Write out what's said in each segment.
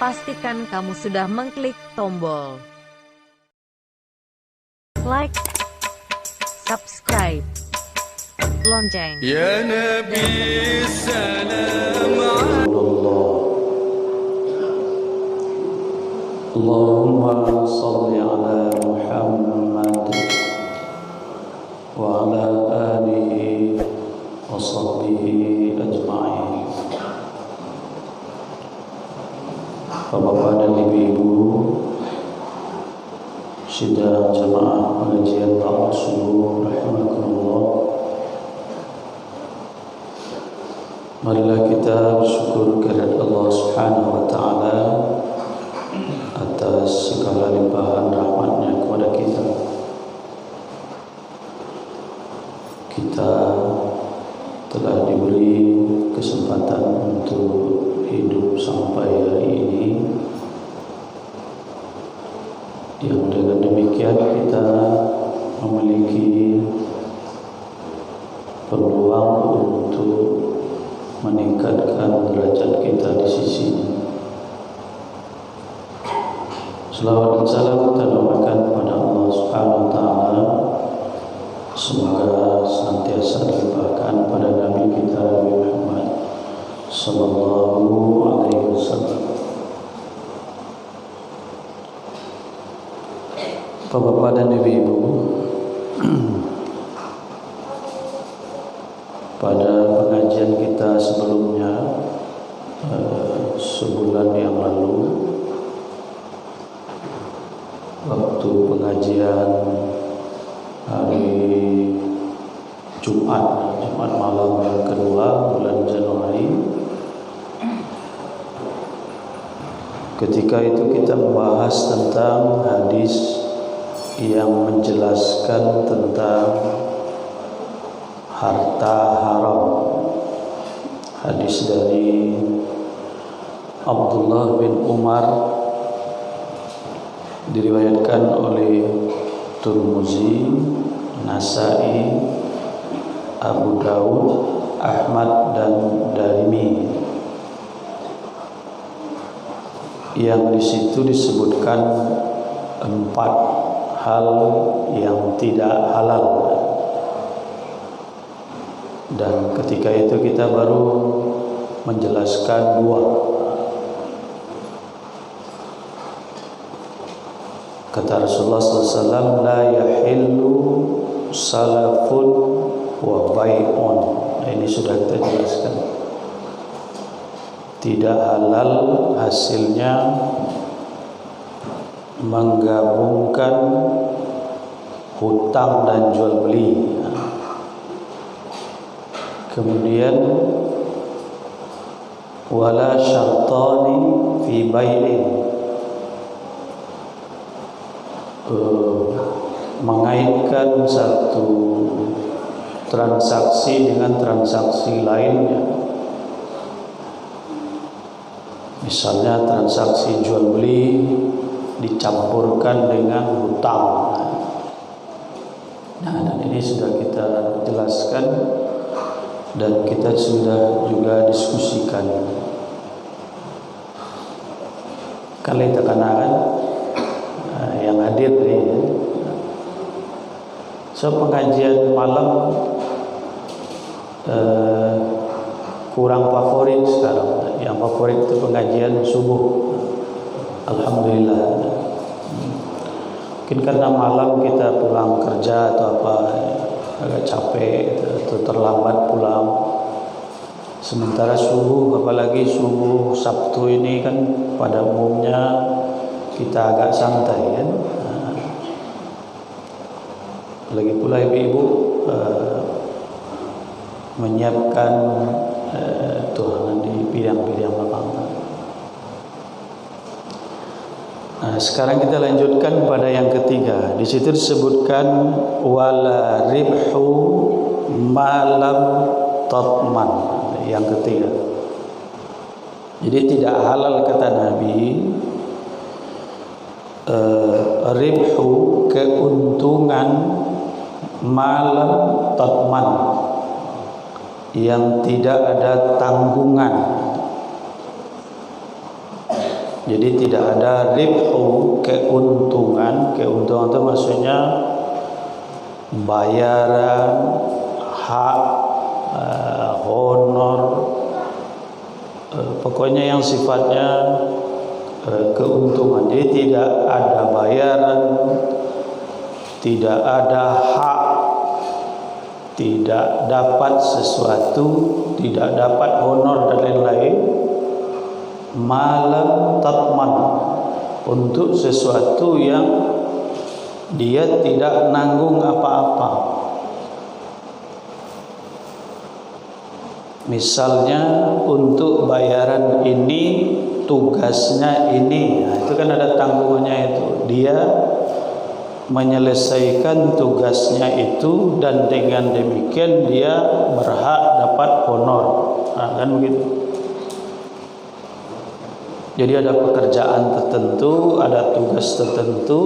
pastikan kamu sudah mengklik tombol like, subscribe, lonceng. Ya Nabi salam Allahumma salli ala Muhammad wa ala alihi wa sahbihi ajma'in. Bapak dan ibu-ibu sidang jamaah pengajian Ba'da Subuh rahimakumullah, marilah kita bersyukur kepada Allah Subhanahu wa taala atas segala limpahan rahmatnya kepada kita. Kita telah diberi kesempatan untuk hidup sampai hari ini, yang dengan demikian kita memiliki peluang untuk meningkatkan derajat kita di sisinya. Selawat dan salam kita doakan kepada Allah Subhanahu wa taala, semoga senantiasa dilimpahkan pada Nabi kita Nabi Muhammad sallallahu alaihi wasallam. Bapak dan ibu-ibu, pada pengajian kita sebelumnya, sebulan yang lalu, waktu pengajian hari Jumat malam yang kedua bulan Januari, ketika itu kita membahas tentang hadis yang menjelaskan tentang harta haram. Hadis dari Abdullah bin Umar, diriwayatkan oleh Tirmizi, Nasai, Abu Daud, Ahmad dan Darimi, yang di situ disebutkan 4 hal yang tidak halal, dan ketika itu kita baru menjelaskan 2. Kata Rasulullah SAW, la yahillu salafun wa bai'un. Nah, ini sudah kita jelaskan. Tidak halal hasilnya menggabungkan hutang dan jual beli. Kemudian wala syartani fi bai'in, mengaitkan satu transaksi dengan transaksi lainnya. Misalnya transaksi jual beli dicampurkan dengan hutang. Nah, dan ini sudah kita jelaskan dan kita sudah juga diskusikan. Kali tekanan yang hadir ini. So pengajian malam kurang favorit sekarang. Yang favorit itu pengajian subuh. Alhamdulillah. Mungkin karena malam kita pulang kerja atau apa, agak capek atau terlambat pulang. Sementara subuh, apalagi subuh Sabtu ini kan pada umumnya kita agak santai kan. Lagi pula ibu-ibu menyiapkan tuhan di bidang-bidang lapangan. Nah, sekarang kita lanjutkan pada yang ketiga. Di situ disebutkan wala ribhu malam tatman. Yang ketiga. Jadi tidak halal kata Nabi ribhu, keuntungan, malam tatman, yang tidak ada tanggungan. Jadi tidak ada ribhu, keuntungan. Keuntungan itu maksudnya bayaran, hak, honor, pokoknya yang sifatnya keuntungan. Jadi tidak ada bayaran, tidak ada hak, tidak dapat sesuatu, tidak dapat honor dan lain-lain. Malam tatman, untuk sesuatu yang dia tidak nanggung apa-apa. Misalnya untuk bayaran ini, tugasnya ini, nah, itu kan ada tanggungannya itu. Dia menyelesaikan tugasnya itu dan dengan demikian dia berhak dapat honor. Nah, kan begitu. Jadi ada pekerjaan tertentu, ada tugas tertentu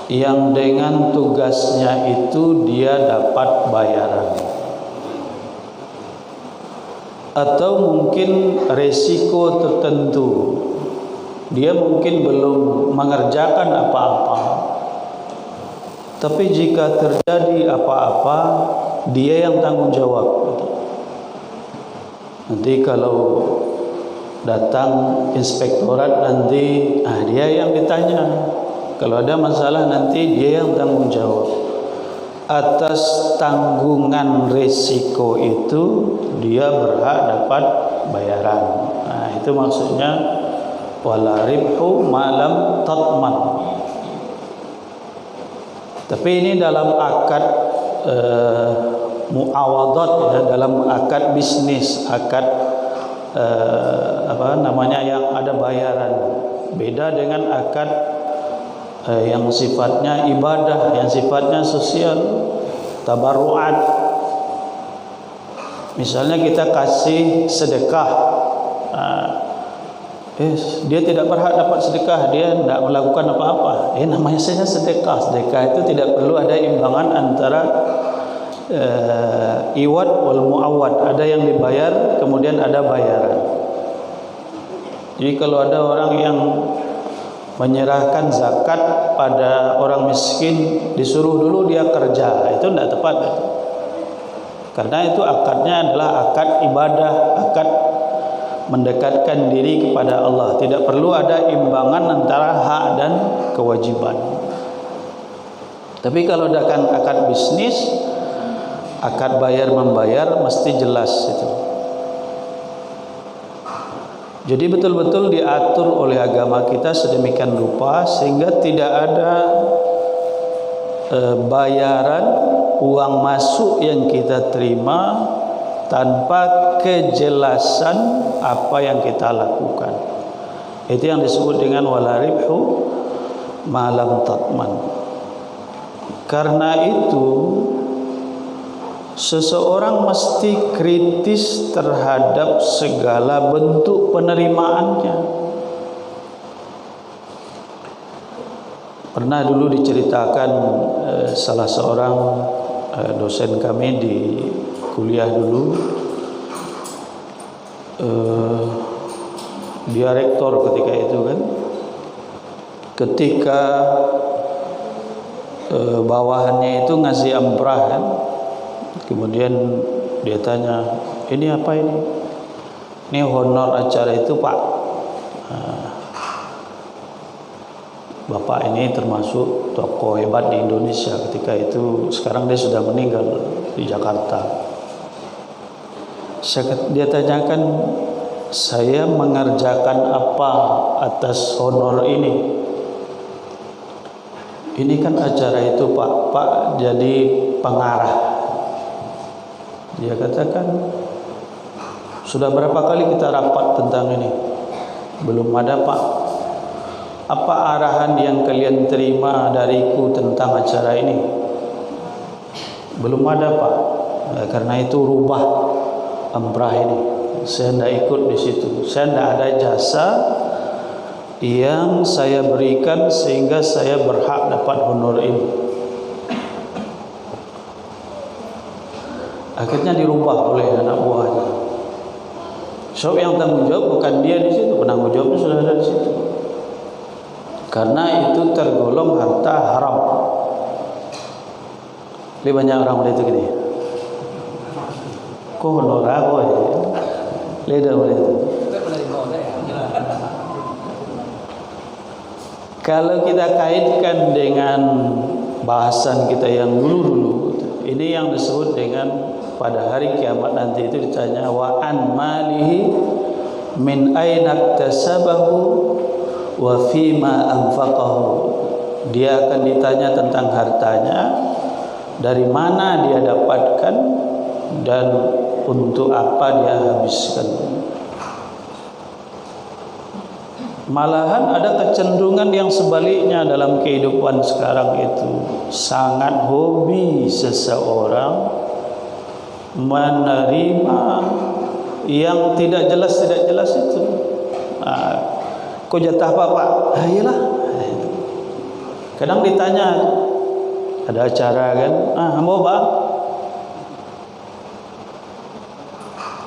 yang dengan tugasnya itu dia dapat bayaran. Atau mungkin resiko tertentu, dia mungkin belum mengerjakan apa-apa, tapi jika terjadi apa-apa dia yang tanggung jawab. Nanti kalau datang inspektorat nanti dia yang ditanya. Kalau ada masalah nanti dia yang tanggung jawab. Atas tanggungan resiko itu dia berhak dapat bayaran. Nah, itu maksudnya wala ribhu malam tatman. Tapi ini dalam akad muawadat, ya, dalam akad bisnis, akad yang ada bayaran. Beda dengan akad yang sifatnya ibadah, yang sifatnya sosial, tabarruat. Misalnya kita kasih sedekah, dia tidak berhak dapat sedekah, dia tidak melakukan apa-apa. Namanya saja sedekah. Sedekah itu tidak perlu ada imbangan antara iwad wal muawad. Ada yang dibayar, kemudian ada bayaran. Jadi kalau ada orang yang menyerahkan zakat pada orang miskin, disuruh dulu dia kerja, itu tidak tepat. Karena itu akadnya adalah akad ibadah, akad mendekatkan diri kepada Allah. Tidak perlu ada imbangan antara hak dan kewajiban. Tapi kalau ada akad bisnis, akad bayar membayar mesti jelas itu. Jadi betul-betul diatur oleh agama kita sedemikian rupa sehingga tidak ada bayaran uang masuk yang kita terima tanpa kejelasan apa yang kita lakukan. Itu yang disebut dengan wala ribhu malam tatman. Karena itu seseorang mesti kritis terhadap segala bentuk penerimaannya. Pernah dulu diceritakan salah seorang dosen kami di kuliah dulu, dia rektor ketika itu kan, ketika bawahannya itu ngasih amprah kan, kemudian dia tanya, ini apa ini? Ini honor acara itu Pak. Bapak ini termasuk tokoh hebat di Indonesia ketika itu. Sekarang dia sudah meninggal di Jakarta. Dia tanyakan, saya mengerjakan apa atas honor ini? Ini kan acara itu Pak jadi pengarah. Dia katakan, sudah berapa kali kita rapat tentang ini? Belum ada Pak. Apa arahan yang kalian terima dariku tentang acara ini? Belum ada Pak. Karena itu rubah amprah ini. Saya tidak ikut di situ. Saya tidak ada jasa yang saya berikan sehingga saya berhak dapat honor ini. Akhirnya dirubah oleh anak buahnya. Sebab yang tanggung jawab bukan dia di situ, penanggung jawabnya sudah ada di situ. Karena itu tergolong harta haram. Lebih banyak orang boleh itu gini. Kok honorar boy? Leda boleh itu. Kalau kita kaitkan dengan bahasan kita yang dulu-dulu, ini yang disebut dengan pada hari kiamat nanti itu ditanya wa an malihi min aina iktasabahu wa fima anfaqahu. Dia akan ditanya tentang hartanya, dari mana dia dapatkan dan untuk apa dia habiskan. Malahan ada kecenderungan yang sebaliknya dalam kehidupan sekarang itu. Sangat hobi seseorang menerima yang tidak jelas itu. Kau jatah apa Pak? Iyalah. Kadang ditanya, ada acara kan? Mau Pak?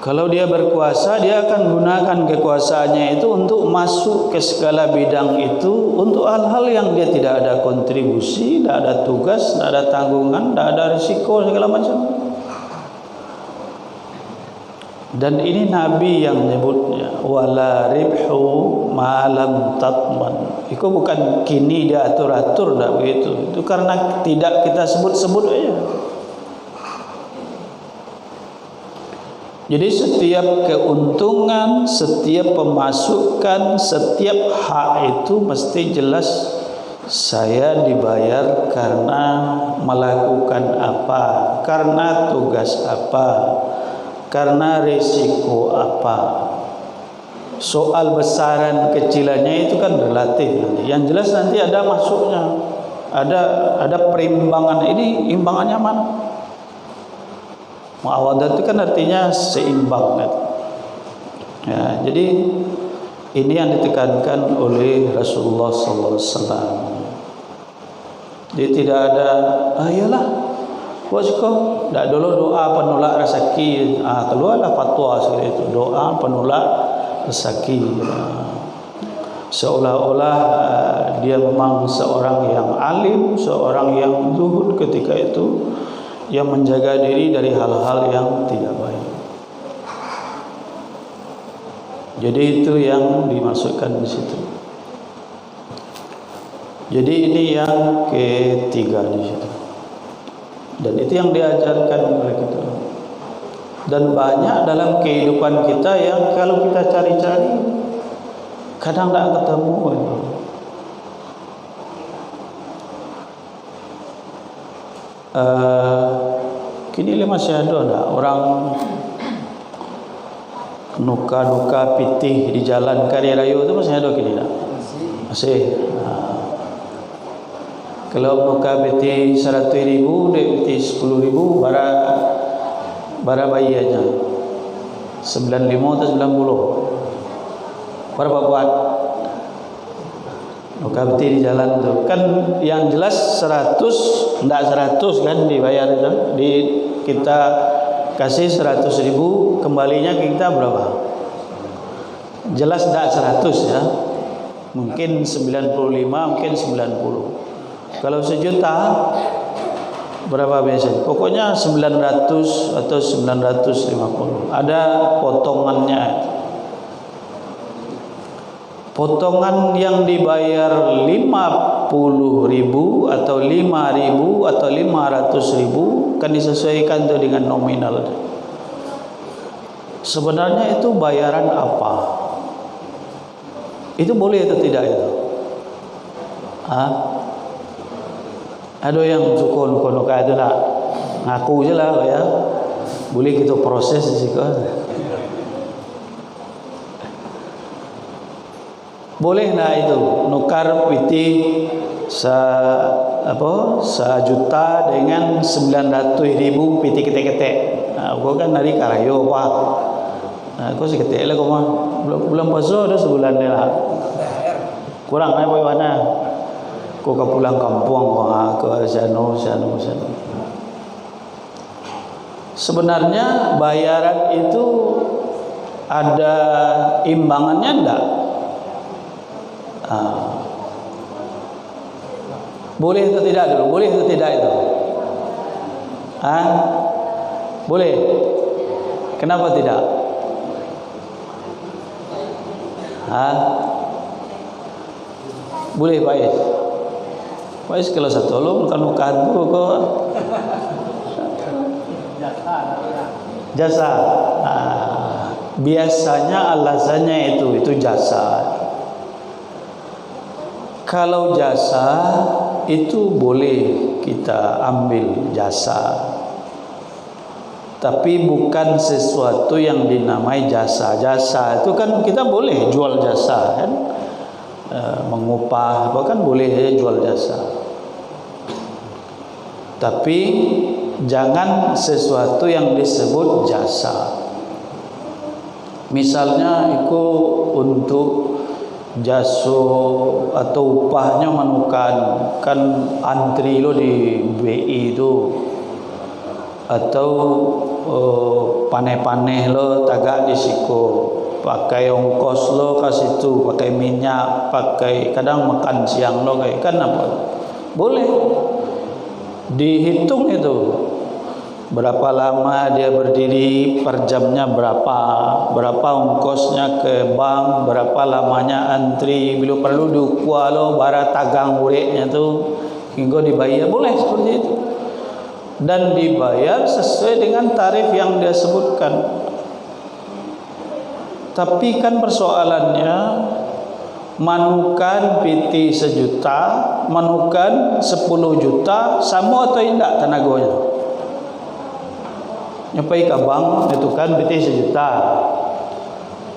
Kalau dia berkuasa, dia akan gunakan kekuasaannya itu untuk masuk ke segala bidang itu, untuk hal-hal yang dia tidak ada kontribusi, tidak ada tugas, tidak ada tanggungan, tidak ada risiko segala macam. Dan ini Nabi yang menyebutnya wala ribhu malam tatman. Itu bukan kini dia atur-atur, tidak begitu. Itu karena tidak kita sebut-sebut aja. Jadi setiap keuntungan, setiap pemasukan, setiap hak itu mesti jelas saya dibayar karena melakukan apa, karena tugas apa, karena risiko apa. Soal besaran kecilannya itu kan relatif nanti. Yang jelas nanti ada masuknya, ada perimbangan. Ini imbangannya mana? Muawadah itu kan artinya seimbang kan? Ya, jadi ini yang ditekankan oleh Rasulullah sallallahu alaihi wasallam. Jadi tidak ada iyalah wasko, tidak dulu doa penolak rezeki. Keluarlah fatwa seperti itu, doa penolak rezeki. Seolah-olah dia memang seorang yang alim, seorang yang zuhud ketika itu, yang menjaga diri dari hal-hal yang tidak baik. Jadi itu yang dimasukkan di situ. Jadi ini yang ketiga di situ. Dan itu yang diajarkan oleh kita. Dan banyak dalam kehidupan kita yang kalau kita cari-cari kadang tak ketemu. Kini masih ada tak orang nuka-nuka pitih di jalan Karya Raya itu masih ada kini tak? Masih. Kalau nuka pitih 100.000, dek pitih 10.000, bara bayi aja 95 atau 90. Berapa buat? Nuka pitih di jalan tu kan yang jelas 100, enggak 100 kan dibayar itu. Kita kasih 100.000, kembalinya kita berapa? Jelas enggak 100 ya. Mungkin 95, mungkin 90. Kalau 1.000.000 berapa biasanya? Pokoknya 900 atau 950. Ada potongannya. Potongan yang dibayar 50.000 atau 5.000 atau 500.000 kan disesuaikan itu dengan nominal. Sebenarnya itu bayaran apa? Itu boleh atau tidak itu? Ada yang suka nuka itu nak ngaku je lah ya. Boleh kita proses di situ. Boleh nak itu nukar pitih 1 juta dengan 900.000 pitih ketek-ketek. Gua kan dari Karayo Pak. Kau seketek lah kau mah. Bulan puasa dah sebulan ni lah. Kurang apa mana? Kau ke pulang kampung ke sana. Sebenarnya bayaran itu ada imbangannya enggak? Boleh atau tidak dulu? Boleh atau tidak itu? Boleh. Kenapa tidak? Boleh Pak Is. Pak Is kalau satu lo bukan tuh kok. Jasa. Biasanya alasannya itu jasa. Kalau jasa itu boleh kita ambil jasa, tapi bukan sesuatu yang dinamai jasa. Jasa itu kan kita boleh jual jasa kan, mengupah bahkan boleh jual jasa, tapi jangan sesuatu yang disebut jasa. Misalnya itu untuk jaso atau upahnya menukan kan antri lo di BI itu, atau paneh-paneh lo tagak di siko, pakai ongkos lo kasih tu, pakai minyak, pakai kadang makan siang lo kayak kan apa boleh dihitung itu berapa lama dia berdiri, per jamnya berapa ongkosnya ke bank, berapa lamanya antri, bila perlu diukua lo bara tagang ureknya tu hingga dibayar, boleh seperti itu, dan dibayar sesuai dengan tarif yang dia sebutkan. Tapi kan persoalannya manukan PT 1 juta, manukan 10 juta, sama atau tidak tenaganya? Nyapai ke bank itu kan PT 1 juta.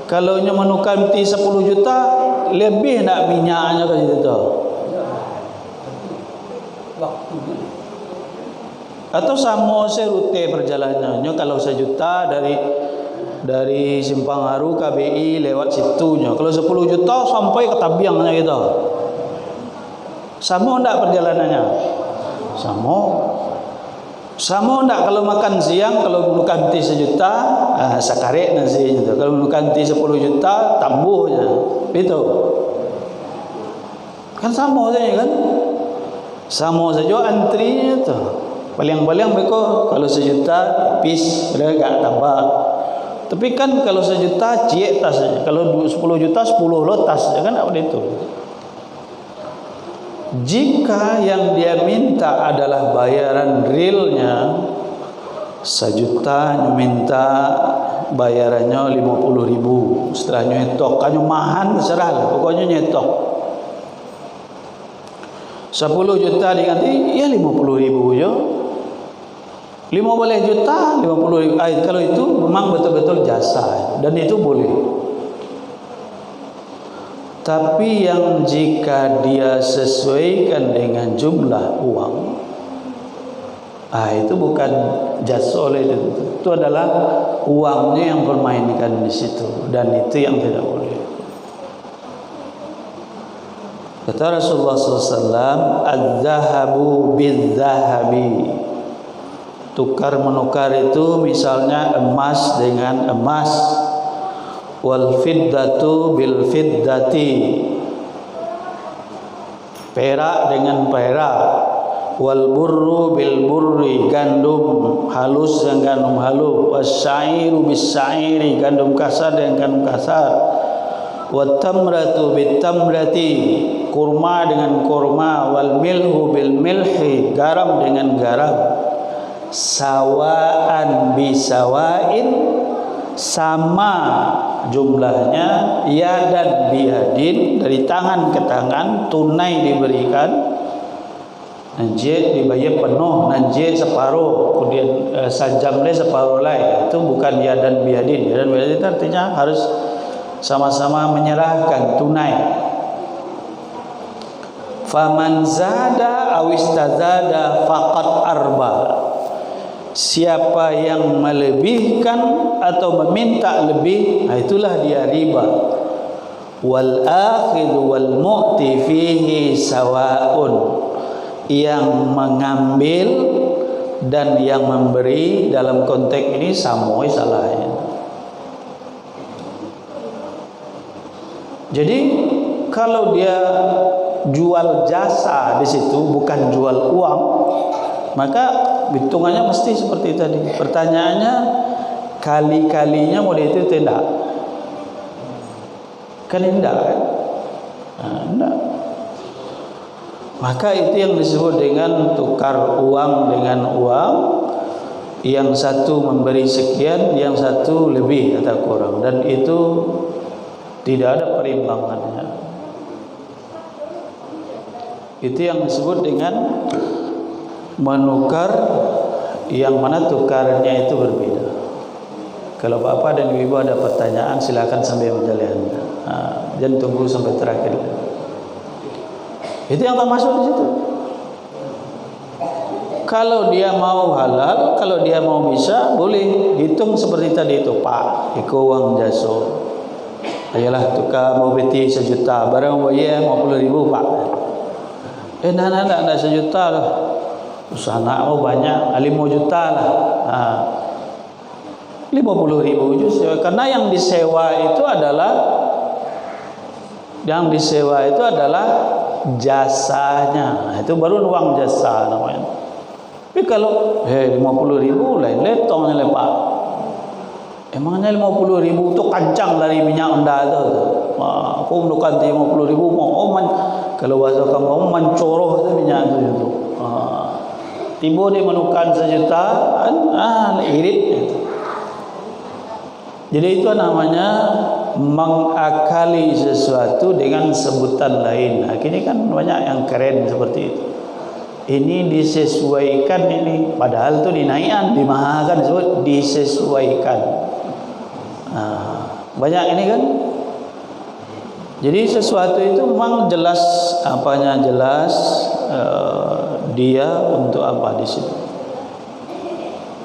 Kalau manukan PT 10 juta, lebih nak minyaknya ke situ. Atau sama serute perjalanannya, kalau 1 juta dari Simpang Haru KBI lewat situnya. Kalau 10 juta sampai ke Tabiangnya gitu. Sama enggak perjalanannya? Sama enggak kalau makan siang, kalau bukan ti 1 juta, sakarek nasinya tu. Kalau bukan ti 10 juta, tambuhnya. Itu. Kan sama saja kan? Sama saja antrinya tu. Paling-paling mereka kalau 1 juta pis, mereka enggak tambah. Tapi kan kalau 1 juta ciek tas saja. Kalau 10 juta 10 lo tas saja kan apa itu. Jika yang dia minta adalah bayaran realnya 1 juta, minta bayarannya 50.000, setelah nyetok kan mahan serah pokoknya nyetok 10 juta diganti ya 50.000 je, 15 juta 50.000. Kalau itu memang betul-betul jasa dan itu boleh. Tapi yang jika dia sesuaikan dengan jumlah uang, itu bukan jasa oleh itu adalah uangnya yang permainkan di situ, dan itu yang tidak boleh. Kata Rasulullah SAW, "Az-zahabu bil-zahabi." Tukar menukar itu misalnya emas dengan emas, wal fiddatu bil fiddati, perak dengan perak, wal burru bil burri, gandum halus dengan gandum halus, wasyairu bis syairi, gandum kasar dengan gandum kasar, wat tamratu bit tamrati, kurma dengan kurma, wal milhu bil milhi, garam dengan garam, sawaan bisawain, sama jumlahnya, ya dan biadin, dari tangan ke tangan, tunai diberikan, najis dibayar penuh, najis separuh, kemudian sajam le separuh lai. Itu bukan ya dan biadin. Ya dan biadin artinya harus sama-sama menyerahkan tunai. Faman zada awistazada faqad arba. Siapa yang melebihkan atau meminta lebih, itulah dia riba. Wal akhidhu wal mu'ti fihi sawaun. Yang mengambil dan yang memberi dalam konteks ini sama salahnya. Jadi kalau dia jual jasa di situ, bukan jual uang, maka hitungannya mesti seperti tadi. Pertanyaannya, kali-kalinya model itu tidak? Kan tidak kan? Tidak. Maka itu yang disebut dengan tukar uang dengan uang. Yang satu memberi sekian, yang satu lebih, kata kurang, dan itu tidak ada perimbangannya. Itu yang disebut dengan menukar, yang mana tukarnya itu berbeda. Kalau bapak dan ibu ada pertanyaan, silakan sambil menjawab. Jangan tunggu sampai terakhir. Itu yang termasuk di situ. Kalau dia mau halal, kalau dia mau bisa, boleh hitung seperti tadi itu, Pak, iko uang jaso. Ayolah tukar mau beti 1 juta, barang bayar 50.000 Pak. Nak 1 juta lah. Usaha nak mau banyak, 5 juta lah. 50.000 je, karena yang disewa itu adalah jasanya. Itu baru uang jasa namanya. Tapi kalau 50.000 lain letongnya le Pak. Emangnya 50.000 tu kancang dari minyak anda tu. Aku menukar 50.000 mau kalau bahasa kamu mencoroh tu minyak tu. Tiba dia menukar 1 juta, irit itu. Jadi itu namanya mengakali sesuatu dengan sebutan lain. Ini kan banyak yang keren seperti itu. Ini disesuaikan ini, padahal itu dinaikkan, dimahalkan, disebut disesuaikan. Banyak ini kan. Jadi sesuatu itu memang jelas apanya, jelas dia untuk apa di situ.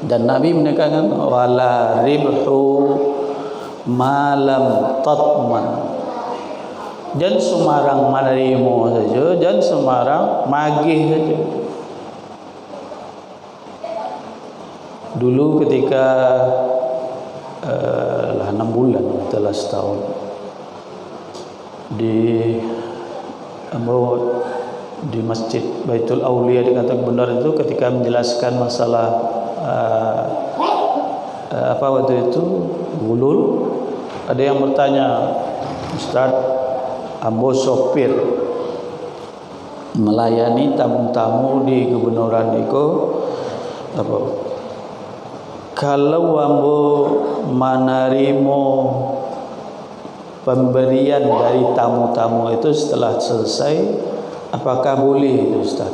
Dan Nabi menekankan wala ribhu malam tatman. Jangan semarang menerima saja, jangan semarang magih saja. Dulu ketika 6 bulan telah setahun di Masjid Baitul Aulia dikatakan benar itu ketika menjelaskan masalah apa waktu itu gulul, ada yang bertanya, Ustaz, ambo sopir melayani tamu-tamu di gubernuran itu apa? Kalau ambo menerima pemberian dari tamu-tamu itu setelah selesai, apakah boleh itu Ustaz?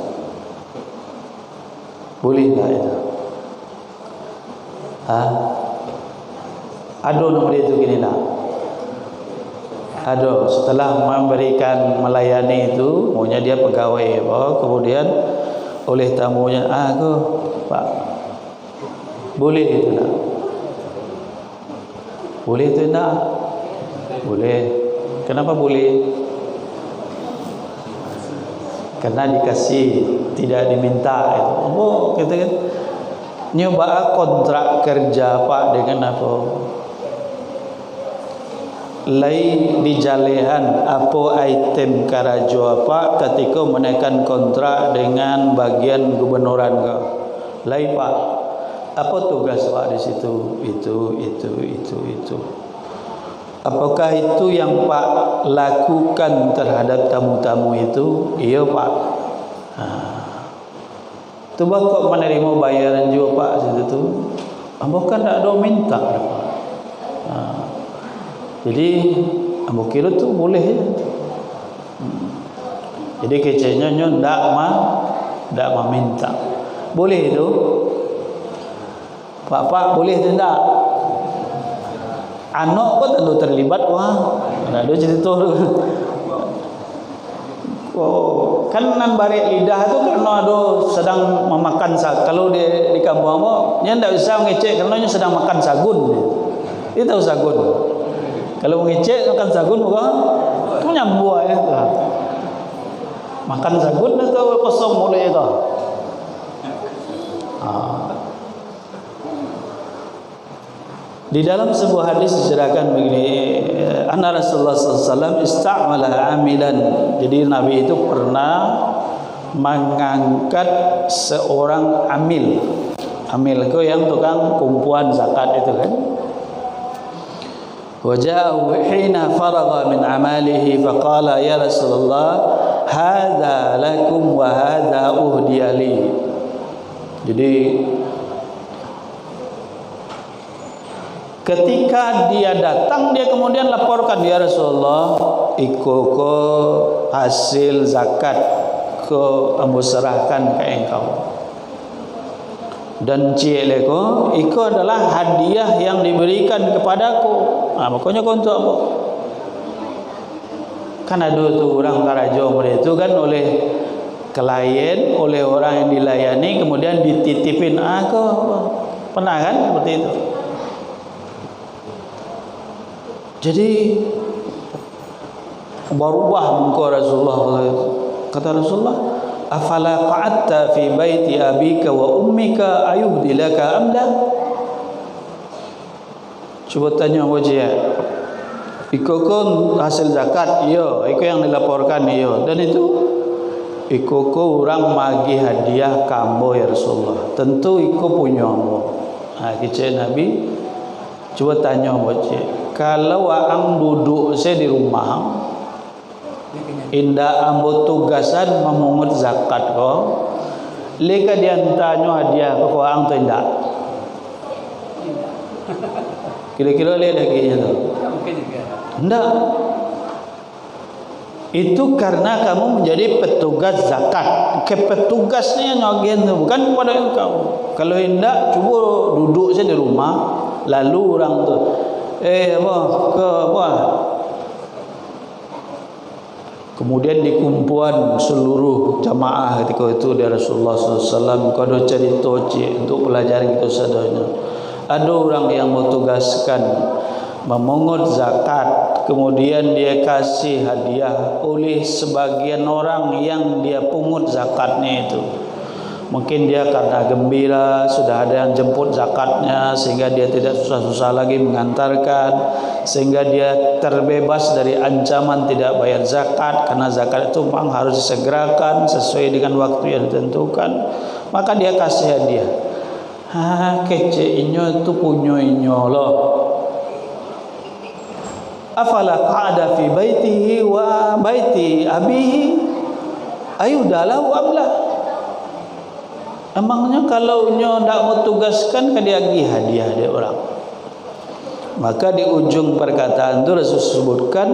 Boleh tak itu? Ada nomor itu gini nak. Ada setelah memberikan melayani itu, maunya dia pegawai, kemudian oleh tamunya, Pak, boleh itu nak? Boleh itu nak? Boleh. Kenapa boleh? Karena dikasih, tidak diminta itu. Kita kan nyoba kontrak kerja Pak dengan apa? Lain di jalehan apa item karajo apa ketika menaikkan kontrak dengan bagian gubernuran ke. Lain Pak. Apa tugas Pak di situ? Itu. Apakah itu yang Pak lakukan terhadap tamu-tamu itu? Iya Pak. Coba kok menerima bayaran juga Pak situ tu. Ambo kan tak ada minta Pak. Jadi ambo kira tu boleh je. Jadi kecenya nyo ndak minta. Boleh itu? Pak boleh tu ndak? Anak kok tentu terlibat ada cerita tu. Kan nan barik lidah tu karena ada sedang memakan sagun. Kalau di kampung apa, dia ndak bisa ngecek karena dia sedang makan sagun. Dia tahu sagun. Kalau ngecek makan sagun bukan tu nyambua ya. Makan sagun atau kosong mulut itu. Di dalam sebuah hadis disebutkan begini, anna Rasulullah SAW istamala amilan. Jadi Nabi itu pernah mengangkat seorang amil. Amil itu yang tukang kumpulan zakat itu kan. Waja'ahu hina faragha min amalihi faqala ya Rasulullah hadza lakum wa hadza uhdiya li. Jadi ketika dia datang, dia kemudian laporkan, ya Rasulullah, iko hasil zakat ko ambo serahkan ke engkau. Dan cieleko, iko adalah hadiah yang diberikan kepadaku. Nah, makanya kau untuk apa? Kan ada tu orang Karajo itu kan oleh klien, oleh orang yang dilayani, kemudian dititipin. Kau pernah kan seperti itu? Jadi berubah muka Rasulullah. Kata Rasulullah, afala qa'atta fi baiti abika wa ummika ayuhdi laka amla. Cuba tanya wajah. Iko kon hasil zakat, iya. Iko yang dilaporkan, iya. Dan itu iko orang magi hadiah kambo ya Rasulullah. Tentu iko punya ambo. Kicik Nabi. Cuba tanya wajah. Kalau ang duduk saya di rumah, indah ambo tugasan memungut zakat ko, leka diantanyo hadiah ko ang tu indah. Kira-kira le lagi nya tu. Indah. Itu karena kamu menjadi petugas zakat. Petugasnya nyogen tu, bukan kepada engkau. Kalau indah, cuba duduk saya di rumah, lalu orang tu apa? Kemudian dikumpulan seluruh jamaah ketika itu dari Rasulullah SAW. Kalau cerita untuk pelajaran kita sadanya. Ada orang yang mentugaskan memungut zakat, kemudian dia kasih hadiah oleh sebagian orang yang dia pungut zakatnya itu. Mungkin dia karena gembira sudah ada yang jemput zakatnya, sehingga dia tidak susah-susah lagi mengantarkan, sehingga dia terbebas dari ancaman tidak bayar zakat, karena zakat itu memang harus disegerakan sesuai dengan waktu yang ditentukan. Maka dia kasih hadiah. Kece inyo itu punyo inyo loh. Afala qa'ada fi baitihi wa baiti abihi ayudalahu amla. Emangnya kalau nyo ndak mau tugaskan ke dia hadiah dia orang. Maka di ujung perkataan itu Rasul sebutkan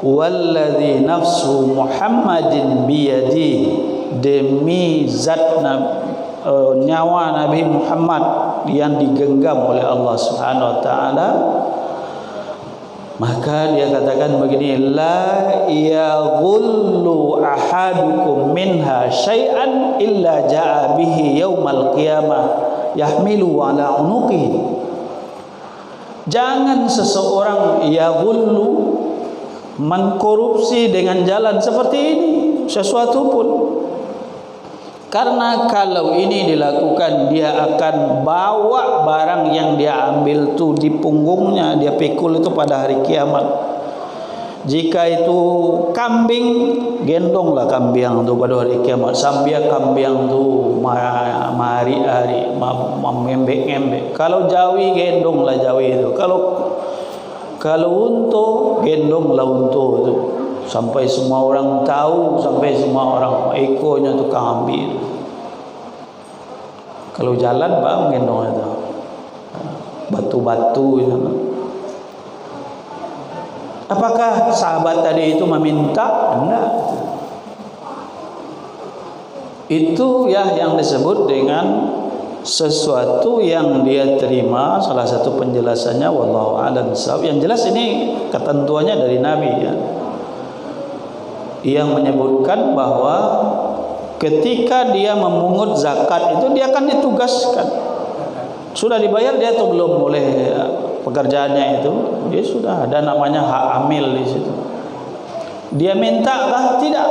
walladzi nafsu Muhammadin biyadi, demi zat nyawa Nabi Muhammad yang digenggam oleh Allah Subhanahu wa taala. Maka dia katakan begini, la yaghullu ahadukum minha syai'an illa ja'a bihi yaumal qiyamah yahmilu ala unuqihi. Jangan seseorang yaghullu, mengkorupsi dengan jalan seperti ini sesuatu pun. Karena kalau ini dilakukan, dia akan bawa barang yang dia ambil tu di punggungnya, dia pikul itu pada hari kiamat. Jika itu kambing, gendonglah kambing tu pada hari kiamat. Sambil kambing tu hari-hari membek-membek. Kalau jawi, gendonglah jawi itu. Kalau unta, gendonglah unta itu. Sampai semua orang tahu, sampai semua orang ekornya tu ambil. Kalau jalan bang gendong itu batu-batu itu. Apakah sahabat tadi itu meminta? Enggak. Itu ya yang disebut dengan sesuatu yang dia terima. Salah satu penjelasannya wallahu a'lam bishawab. Yang jelas ini ketentuannya dari Nabi ya, yang menyebutkan bahwa ketika dia memungut zakat itu dia akan ditugaskan. Sudah dibayar dia atau belum oleh pekerjaannya itu? Dia sudah ada namanya hak amil di situ. Dia minta kah? Tidak.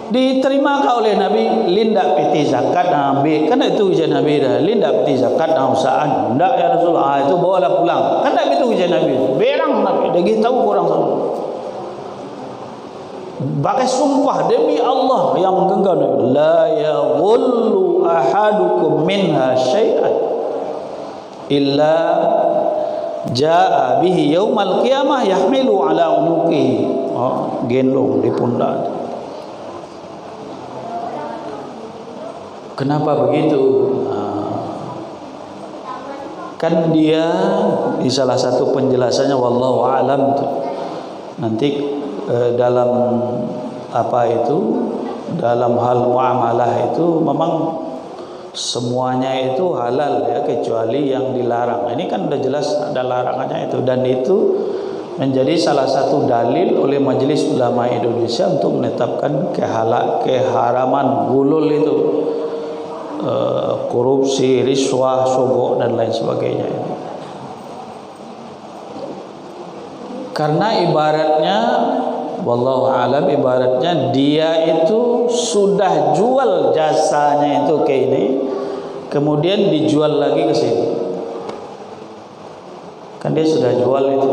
Diterima kah oleh Nabi? Lindak piti zakat Nabi. Kan itu ujian Nabi dah. Lindak piti zakat na usaan. Ndak ya Rasulullah. Itu bawalah pulang. Kan tak itu ujian Nabi. Berang Nabi. Dia tahu orang sana. Pakai sumpah demi Allah yang menggenggam Nabi. La yaghullu ahadukum minha syai'an illa jaa bihi yaumal qiyamah yahmilu ala unuqihi. Gendong di pundak. Kenapa begitu? Kan dia di salah satu penjelasannya wallahu alam nanti dalam apa itu, dalam hal muamalah itu memang semuanya itu halal ya, kecuali yang dilarang. Ini kan udah jelas ada larangannya itu, dan itu menjadi salah satu dalil oleh Majelis Ulama Indonesia untuk menetapkan keharaman gulul itu, korupsi, riswah, sogok dan lain sebagainya. Karena ibaratnya wallahu alam, ibaratnya dia itu sudah jual jasanya itu ke ini, kemudian dijual lagi ke sini. Kan dia sudah jual itu.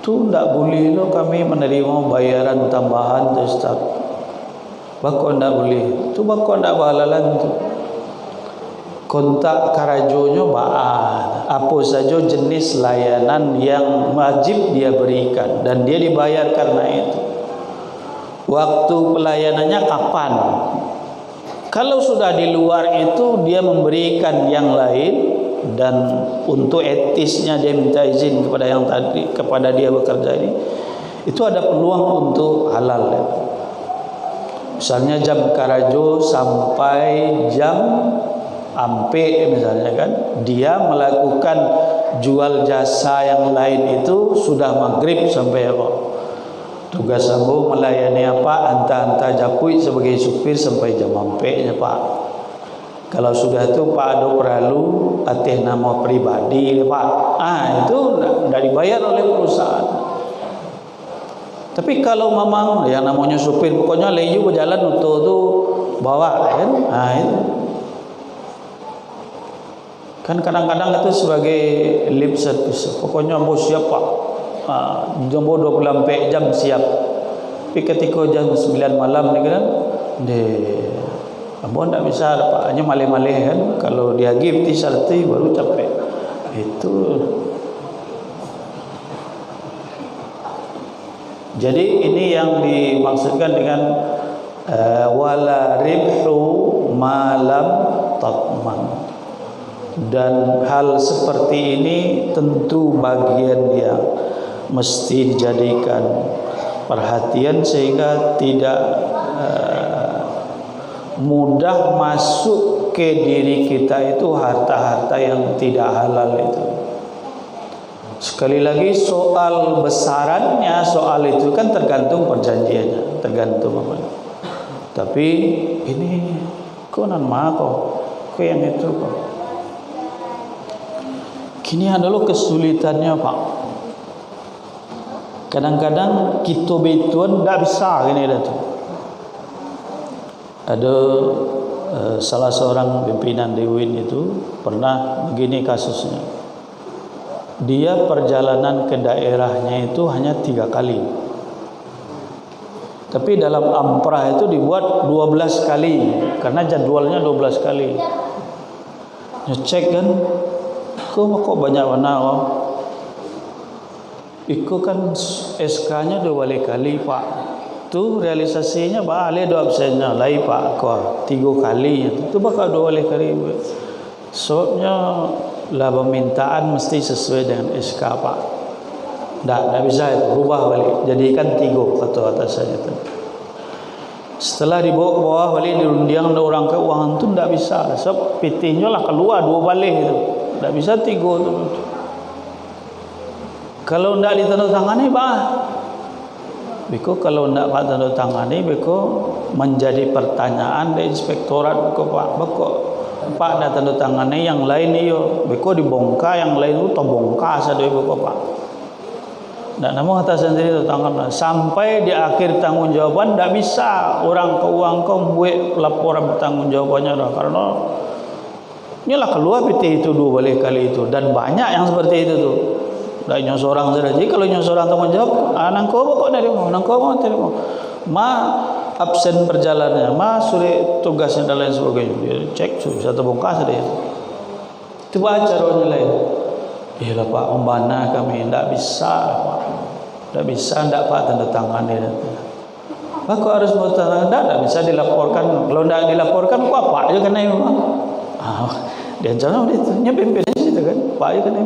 Tu ndak boleh lo kami menerima bayaran tambahan tu Ustaz. Bako ndak boleh. Tu bako ndak balalan tu. Kontak karajonyo baan. Apa saja jenis layanan yang wajib dia berikan dan dia dibayar karena itu. Waktu pelayanannya kapan? Kalau sudah di luar itu dia memberikan yang lain, dan untuk etisnya dia minta izin kepada yang tadi, kepada dia bekerja ini, itu ada peluang untuk halal ya. Misalnya jam karajo sampai jam ampe misalnya kan, dia melakukan jual jasa yang lain itu sudah maghrib sampai apa, tugas ambo melayani apa, anta japui sebagai supir sampai jam ampe nya Pak. Kalau sudah itu Pak ada perlu atas nama pribadi Pak, itu tidak dibayar oleh perusahaan. Tapi kalau memang yang namanya supir pokoknya leju berjalan untuk tu bawa kan, itu kan kadang-kadang itu sebagai lip service. Pokoknya bos siap Pak, jam 24 jam siap. Tapi ketika jam 9 malam ni kan, abang tak bisa Pak, hanya malih-malih kan. Kalau dia give salty baru capek. Itu. Jadi ini yang dimaksudkan dengan wala ribhu malam tatman. Dan hal seperti ini tentu bagian yang mesti dijadikan perhatian sehingga tidak mudah masuk ke diri kita itu harta-harta yang tidak halal itu. Sekali lagi soal besarannya, soal itu kan tergantung perjanjiannya, tergantung apa. Tapi ini kau nan kau yang itu kok. Kini adalah kesulitannya Pak. Kadang-kadang kita betuan tak bisa gini dah tu. Ada salah seorang pimpinan di UIN itu pernah begini kasusnya. Dia perjalanan ke daerahnya itu hanya 3 kali. Tapi dalam amprah itu dibuat 12 kali karena jadwalnya 12 kali. Ngecek kan, kok banyak warna kok. Iku kan SK-nya 2 kali Pak. Tu realisasinya balik 2 absennya lain Pak kau 3 kali itu bakal 2 kali. Sebabnya lah permintaan mesti sesuai dengan SK Pak. Tak bisa itu rubah balik jadikan 3 kata atasannya tu. Setelah dibawa ke bawah balik dirundiang orang ke uang tu tak bisa. Sebab PT-nya lah keluar 2 balik itu. Tak bisa 3 tu. Kalau tak ditandatangani Pak, beko kalau tidak Pak tanda tangani, beko menjadi pertanyaan di inspektorat beko Pak. Beko Pak nak tanda tangani yang lain iyo, beko dibongkar yang lain itu terbongkar saja beko Pak. Nak namun kata sendiri tu tangan sampai di akhir tanggungawaban tak bisa orang keuang kau buat laporan bertanggungjawabnya dah, karena inilah keluar PT itu 2 balik kali itu, dan banyak yang seperti itu tu. Tak nyo seorang saja. Jadi kalau nyo seorang tanggungjawab, nang kau kok nerimo, nang kau mau terima. Ma absen perjalanannya, ma sulit tugasnya dan lain sebagainya. Dia cek satu bongkar saja. Coba caranya lain. Iyalah Pak, membana kami tidak bisa Pak. Tidak bisa, tidak Pak tanda tangan dia. Pak kok harus mau tanda tangan? Tidak bisa dilaporkan. Kalau tidak dilaporkan, Pak Pak aja kena itu Pak. Dia jangan itu, pimpin di situ kan, Pak aja kena.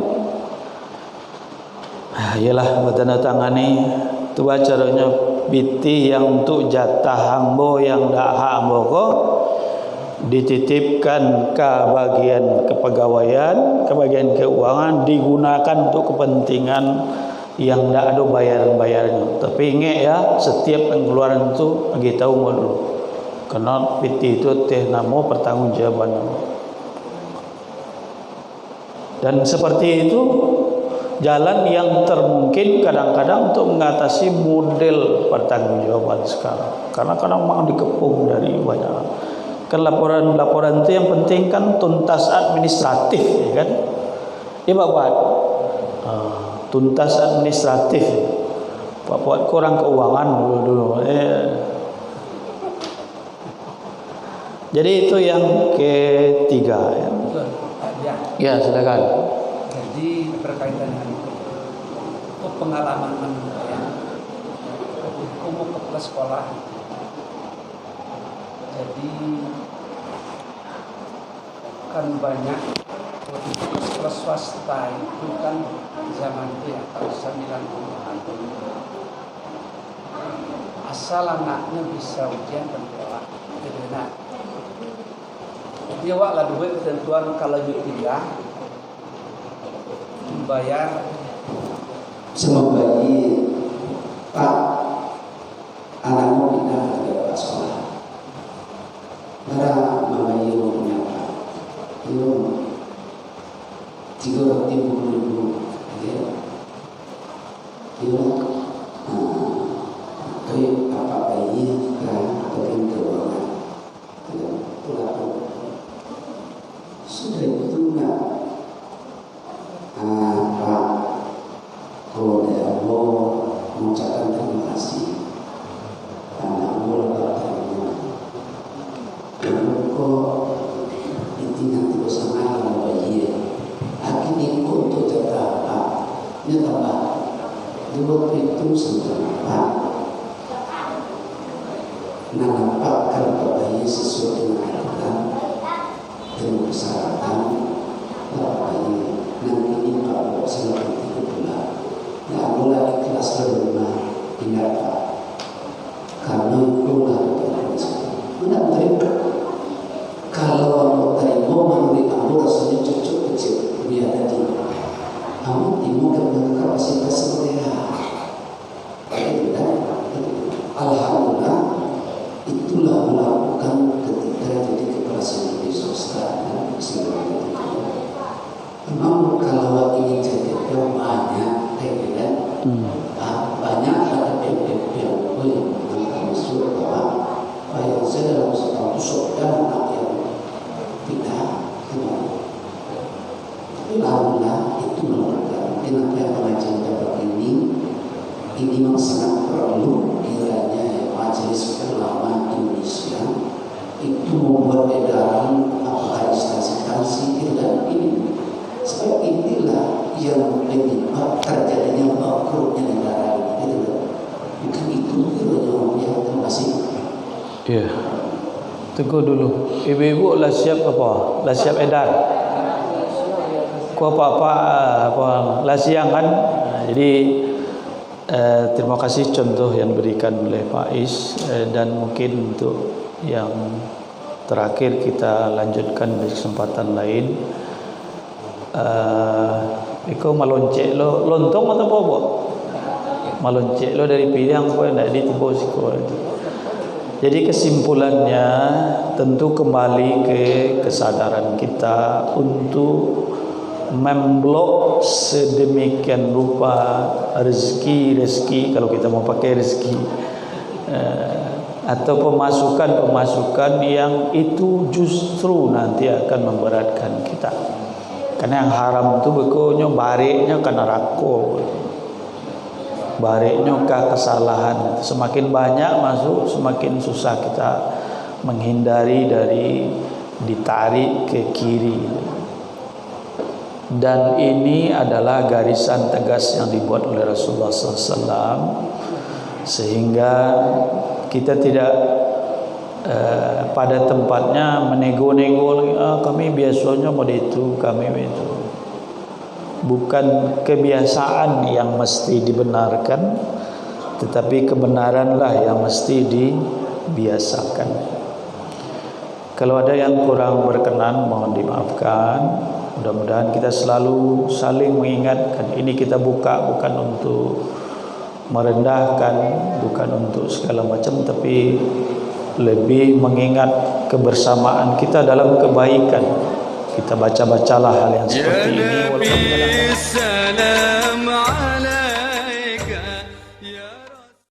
Iyalah bertanda tangani. Itu caranya biti yang untuk jatah hambo yang dah hambo kok dititipkan ke bagian kepegawaian, ke bagian keuangan, digunakan untuk kepentingan yang tidak ada bayaran-bayarannya. Tapi ingat ya, setiap pengeluaran itu bagi tahu dulu, karena PT itu teh nama pertanggungjawaban. Dan seperti itu jalan yang termungkin kadang-kadang untuk mengatasi model pertanggungjawaban sekarang, karena kadang memang dikepung dari banyak. Kan laporan-laporan itu yang penting kan tuntas administratif, ya kan? Ya Pak buat tuntas administratif. Pak buat kurang keuangan dulu. Jadi itu yang ketiga ya. Ya silakan. Jadi berkaitan dengan itu pengalaman saya, umum ke sekolah. Jadi kan banyak sekolah swasta itu kan zaman itu ya tahun 90-an. Asal anaknya bisa ujian penjualan, gitu nah. Dia waklah duit ketentuan kalau juga membayar semua bagi Pak anakmu pindah ke sekolah. Para mama ibu punya Pak, ibu 350.000, ibu kayak apa bayi kan pengen keuangan, pulang sudah itu enggak. Pak, kalau dia mau mengucapkan terima kasih karena Allah berterima. Kok intinya itu sama dengan bayi. Akhirnya untuk jatah Pak, ini tambah 2 itu Pak. Nah Pak kalau bayi sesuai dengan aturan dan persyaratan Pak bayi. Nanti ini Pak Bapak selama 3 bulan. Ya mulai ikhlas berumah ingat Pak. Karena itulah mana terima. Kalau mau terima menurut kamu rasanya cocok kecil biar tadi. Kamu timu dengan kapasitas seperti alhamdulillah itulah melakukan ketika jadi kepala sekolah di swasta dan sebagainya. Memang kalau ini jadi banyak, kan? Banyak ada PPP yang masuk bahwa yang saya dalam setahun saudara anak yang tidak kembali. Tapi alhamdulillah itu merupakan dengan yang pengajian dapat ini memang sangat perlu kiranya Majelis Ulama Indonesia itu membuat edaran apa instansi dan ini. Sebab inilah yang penyebab terjadinya bangkrutnya negara ini. Bukan itu yang termasuk. Ya. Tunggu dulu. Ibu-ibu lah siap apa? Lah siap edar. Ku apa lah siang kan? Jadi terima kasih contoh yang diberikan oleh Pak Is, dan mungkin untuk yang terakhir kita lanjutkan di kesempatan lain. Iko maloncek lo lontong atau apa? Maloncek lo dari pilihan kau nak ditipu siko itu. Jadi kesimpulannya tentu kembali ke kesadaran kita untuk memblok sedemikian rupa rezeki kalau kita mau pakai rezeki atau pemasukan yang itu justru nanti akan memberatkan kita. Karena yang haram itu bekonya bareknya karena rako, bareknya ke kesalahan. Semakin banyak masuk, semakin susah kita menghindari dari ditarik ke kiri. Dan ini adalah garisan tegas yang dibuat oleh Rasulullah SAW, sehingga kita tidak pada tempatnya menego-nego, kami biasanya mau itu, kami itu. Bukan kebiasaan yang mesti dibenarkan, tetapi kebenaranlah yang mesti dibiasakan. Kalau ada yang kurang berkenan, mohon dimaafkan. Mudah-mudahan kita selalu saling mengingatkan. Ini kita buka bukan untuk merendahkan, bukan untuk segala macam, tapi lebih mengingat kebersamaan kita dalam kebaikan. Kita baca-bacalah hal yang seperti ini. Ya Nabi Salam